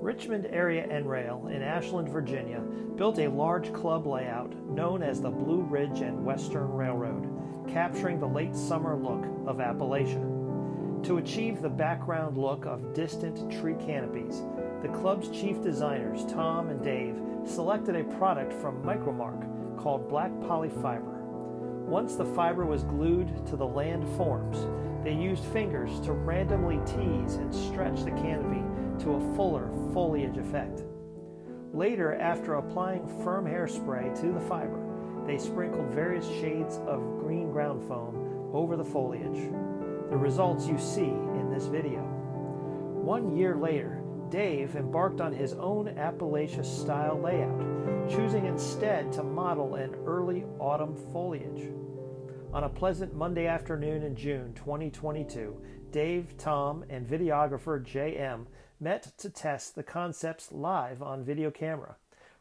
Richmond Area N-Rail in Ashland, Virginia, built a large club layout known as the Blue Ridge and Western Railroad, capturing the late summer look of Appalachia. To achieve the background look of distant tree canopies, the club's chief designers, Tom and Dave, selected a product from Micromark called black polyfiber. Once the fiber was glued to the land forms, they used fingers to randomly tease and stretch the canopy to a fuller foliage effect. Later, after applying firm hairspray to the fiber, they sprinkled various shades of green ground foam over the foliage. The results you see in this video. 1 year later, Dave embarked on his own Appalachia-style layout, choosing instead to model an early autumn foliage. On a pleasant Monday afternoon in June 2022, Dave, Tom, and videographer J.M. met to test the concepts live on video camera.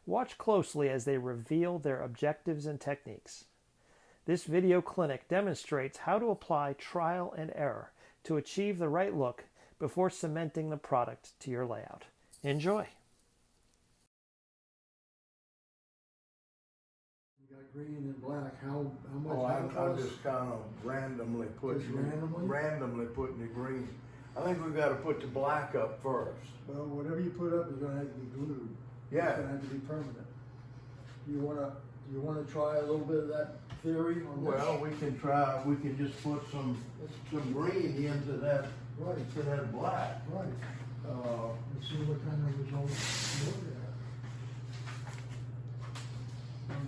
Watch closely as they reveal their objectives and techniques. This video clinic demonstrates how to apply trial and error to achieve the right look before cementing the product to your layout. Enjoy! You got green and black. How much? Oh, I'm just kind of randomly putting the green. I think we've got to put the black up first. Well, whatever you put up is going to have to be glued. Yeah. It's going to have to be permanent. You want to try a little bit of that theory on this? Well, we can try. We can just put some green into that. Right. To that black. Right. Let's see what kind of results you look at.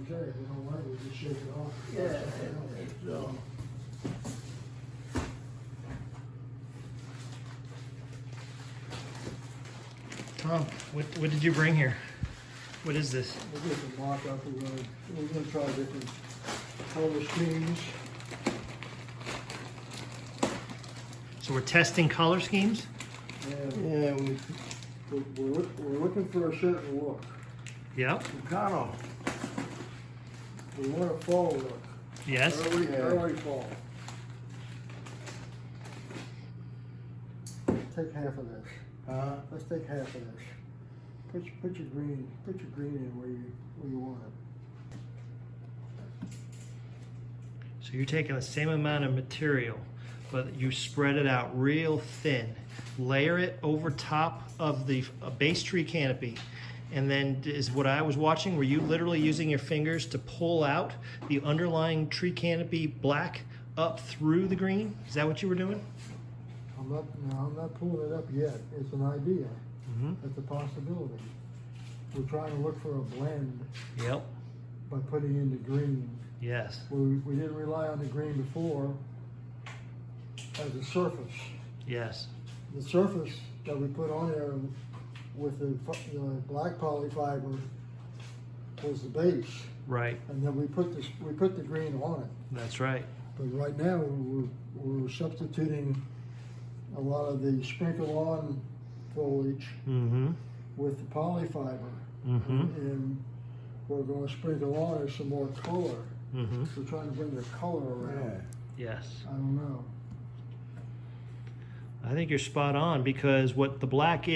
Okay, if you don't like it, we just shake it off. Yeah. Tom, what did you bring here? What is this? We'll get the mock-up. We're going to try different color schemes. So we're testing color schemes? Yeah, we're looking for a certain look. Yep. We want a fall look. Yes. Early fall. Take half of this. Let's take half of this. Put your green in where you want it. So you're taking the same amount of material, but you spread it out real thin. Layer it over top of the base tree canopy. And then is what I was watching, were you literally using your fingers to pull out the underlying tree canopy black up through the green? Is that what you were doing? I'm not pulling it up yet. It's an idea. It's a possibility. We're trying to look for a blend. Yep. By putting in the green. Yes. We didn't rely on the green before as a surface. Yes. The surface that we put on there with the black polyfiber was the base. Right. And then we put the green on it. That's right. But right now we're substituting a lot of the sprinkle-on foliage with the polyfiber, and we're going to sprinkle on some more color. We're trying to bring the color around. Yes. I don't know. I think you're spot on, because what the black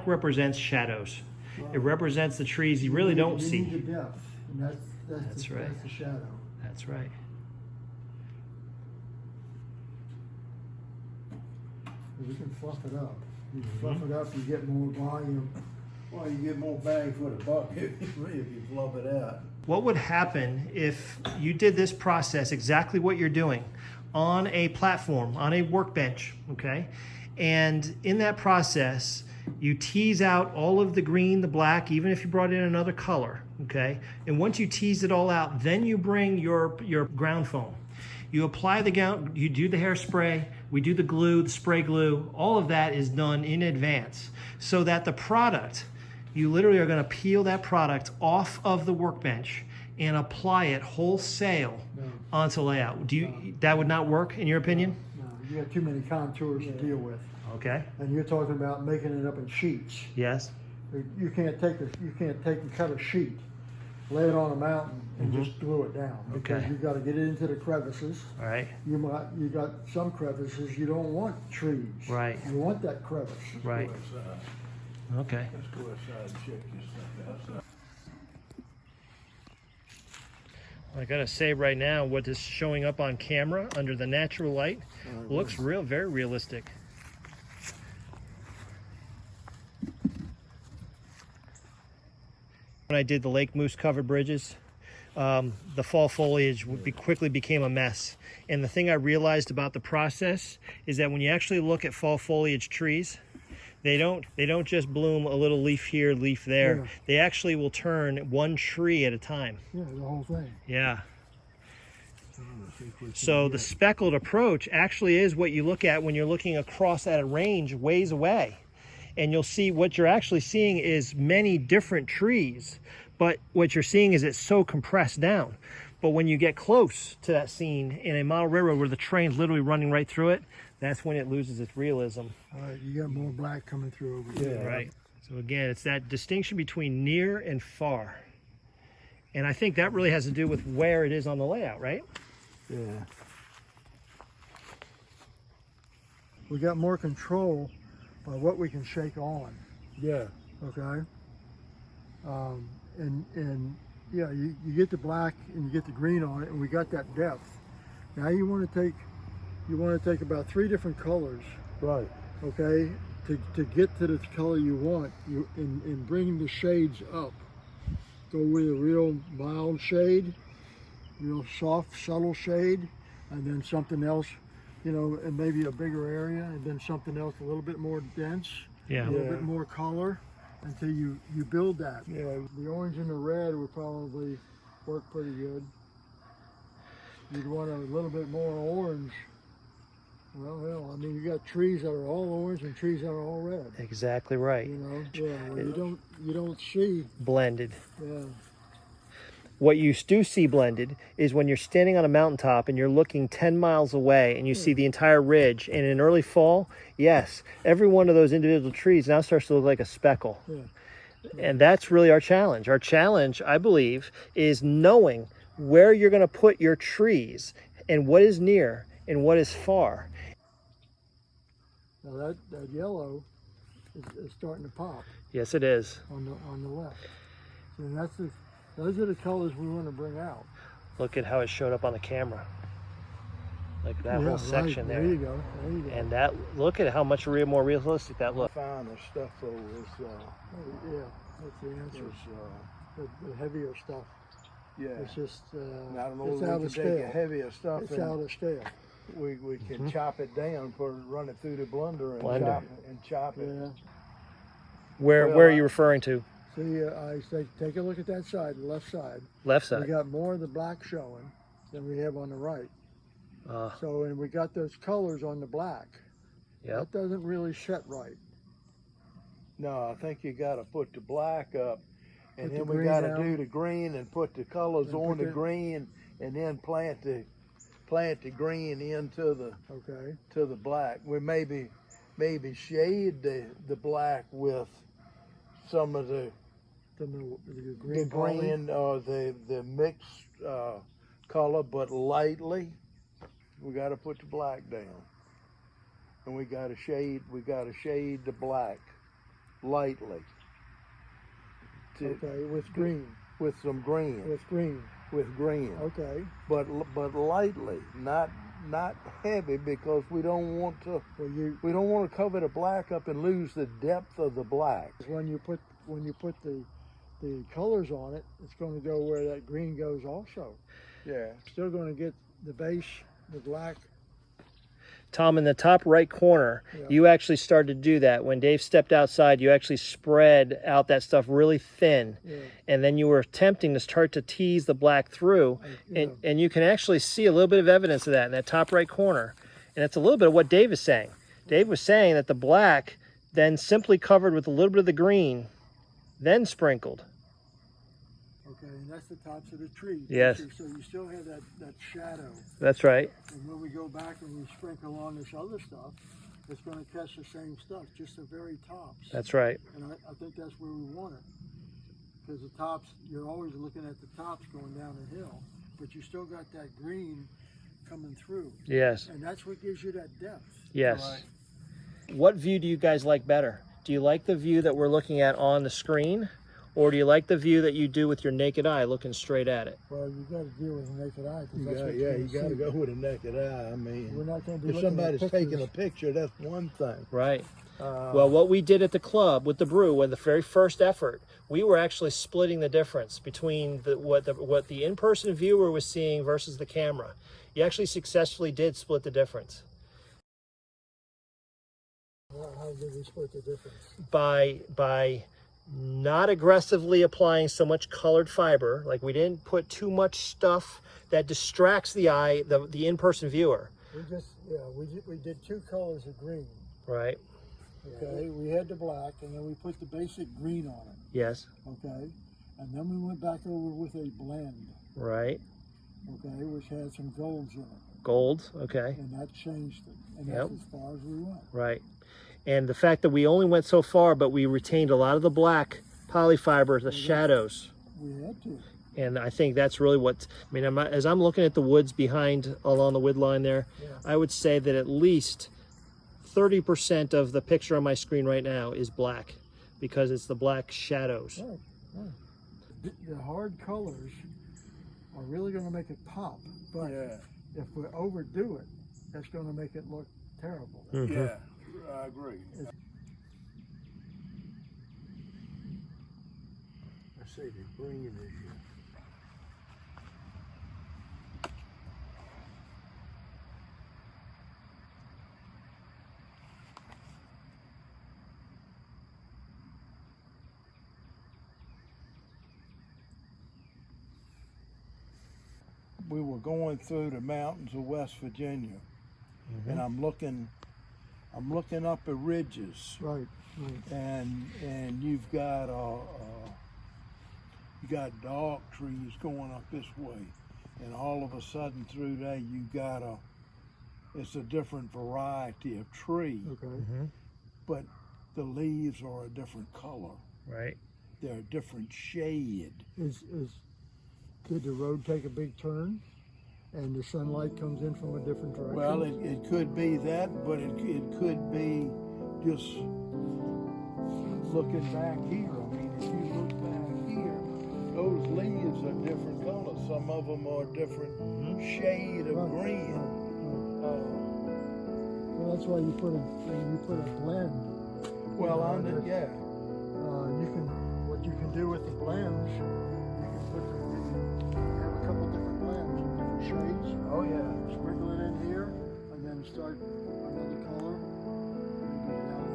represents shadows. Right. It represents the trees you really don't see. You need the depth, and that's right. That's the shadow. That's right. We can fluff it up. You fluff it up, you get more volume. Well, you get more bang for the buck if you fluff it out. What would happen if you did this process, exactly what you're doing, on a platform, on a workbench, okay? And in that process, you tease out all of the green, the black, even if you brought in another color, okay? And once you tease it all out, then you bring your ground foam. You apply the ground, you do the hairspray, we do the glue, the spray glue, all of that is done in advance, so that the product, you literally are gonna peel that product off of the workbench and apply it wholesale onto layout. That would not work in your opinion? No, you have too many contours to deal with. Okay. And you're talking about making it up in sheets. Yes. You can't take and cut a sheet, lay it on a mountain, and just glue it down. Because you've got to get it into the crevices. All right. You got some crevices you don't want trees. Right. You want that crevice. Right. Okay. Let's go outside and check this stuff outside. I gotta say right now, what is showing up on camera under the natural light looks very realistic. When I did the lake moose covered bridges, the fall foliage quickly became a mess. And the thing I realized about the process is that when you actually look at fall foliage trees, they don't just bloom a little leaf here, leaf there. Yeah. They actually will turn one tree at a time. Yeah, the whole thing. Yeah. So the speckled approach actually is what you look at when you're looking across at a range ways away. And you'll see what you're actually seeing is many different trees, but what you're seeing is it's so compressed down. But when you get close to that scene in a model railroad where the train's literally running right through it, that's when it loses its realism. All right, you got more black coming through over here. Right. So again, it's that distinction between near and far. And I think that really has to do with where it is on the layout, right? Yeah. We got more control by what we can shake on. Yeah. Okay. And yeah, you get the black and you get the green on it, and we got that depth. Now you want to take about 3 different colors. Right. Okay. To get to the color you want, and bring the shades up. Go with a real mild shade, real soft, subtle shade, and then something else, you know, and maybe a bigger area, and then something else a little bit more dense, Yeah. a little bit more color, until you build that. Yeah, the orange and the red would probably work pretty good. You'd want a little bit more orange. Well, I mean, you got trees that are all orange and trees that are all red. Exactly right. You know, yeah, well, you don't see. Blended. Yeah. What you do see blended is when you're standing on a mountaintop and you're looking 10 miles away and you see the entire ridge. And in early fall, yes, every one of those individual trees now starts to look like a speckle. Yeah. And that's really our challenge. Our challenge, I believe, is knowing where you're going to put your trees and what is near and what is far. Now that yellow is starting to pop Yes, it is. on the left. And those are the colors we want to bring out. Look at how it showed up on the camera. Like that whole section there. There you go. There you go. And that, look at how much more realistic that looks. Finer stuff though is Yeah, that's the answer. The heavier stuff. yeah. It's just I don't know it's if out we of can take scale. a heavier stuff It's and out of scale. we can chop it down, run it through the blender and Blender. chop it. Yeah. Where are you referring to? See, I say take a look at that side, the left side. Left We side. got more of the black showing than we have on the right. Uh, So, and we got those colors on the black. Yep. That doesn't really set right. No, I think you got to put the black up, and Put the then we green got to down. do the green and put the colors And on put the the- green, and then plant the green into Okay. the black. We maybe shade the black with some of the Green poly. green or the mixed color, but lightly. We got to put the black down, and we got to shade the black lightly. Okay, with green. With some green. With green. With green. Okay. But lightly, not heavy, because we don't want to cover the black up and lose the depth of the black. When you put the colors on it, it's going to go where that green goes also. Yeah. Still going to get the base, the black. Tom, in the top right corner, Yeah. you actually started to do that. When Dave stepped outside, you actually spread out that stuff really thin. Yeah. And then you were attempting to start to tease the black through. Yeah. And you can actually see a little bit of evidence of that in that top right corner. And it's a little bit of what Dave is saying. Dave was saying that the black then simply covered with a little bit of the green, then sprinkled. Okay, and that's the tops of the trees. Yes. So you still have that shadow. That's right. And when we go back and we sprinkle on this other stuff, it's going to catch the same stuff, just the very tops. That's right. And I think that's where we want it. Because the tops, you're always looking at the tops going down the hill, but you still got that green coming through. Yes. And that's what gives you that depth. Yes. Right. What view do you guys like better? Do you like the view that we're looking at on the screen, or do you like the view that you do with your naked eye looking straight at it? Well, you got to deal with the naked eye. You That's got, what yeah, you're you got to go with a naked eye. I mean, We're not going to be if looking somebody's at taking a pictures. picture, that's one thing. Right. Well, what we did at the club with the brew, when the very first effort, we were actually splitting the difference between what the in-person viewer was seeing versus the camera. You actually successfully did split the difference. How did we split the difference? By not aggressively applying so much colored fiber, like we didn't put too much stuff that distracts the eye, the in-person viewer. We did 2 colors of green. Right. Okay, we had the black, and then we put the basic green on it. Yes. Okay, and then we went back over with a blend. Right. Okay, which had some golds in it. Gold. Okay. And that changed it, and Yep. that's as far as we went. Right. And the fact that we only went so far, but we retained a lot of the black polyfiber, the shadows. We had to. And I think that's really what, I mean, as I'm looking at the woods behind, along the wood line there, Yeah. I would say that at least 30% of the picture on my screen right now is black, because it's the black shadows. Right, right. The hard colors are really going to make it pop, but if we overdo it, that's going to make it look terrible. Mhm. Yeah, I agree. Let's see, the green is here. We were going through the mountains of West Virginia, and I'm looking up at ridges, Right, right. and you've got you got dog trees going up this way, and all of a sudden through there you got it's a different variety of tree, Okay. but the leaves are a different color. Right. They're a different shade. Did the road take a big turn, and the sunlight comes in from a different direction? Well, it could be that, but it could be just looking back here. I mean, if you look back here, those leaves are different colors. Some of them are different shade of Right. green. Well, that's why you put a blend. Well, You what you can do with the blends, you can have a couple different blends in different shades. Oh yeah. Sprinkle it in here, and then start another color, maybe an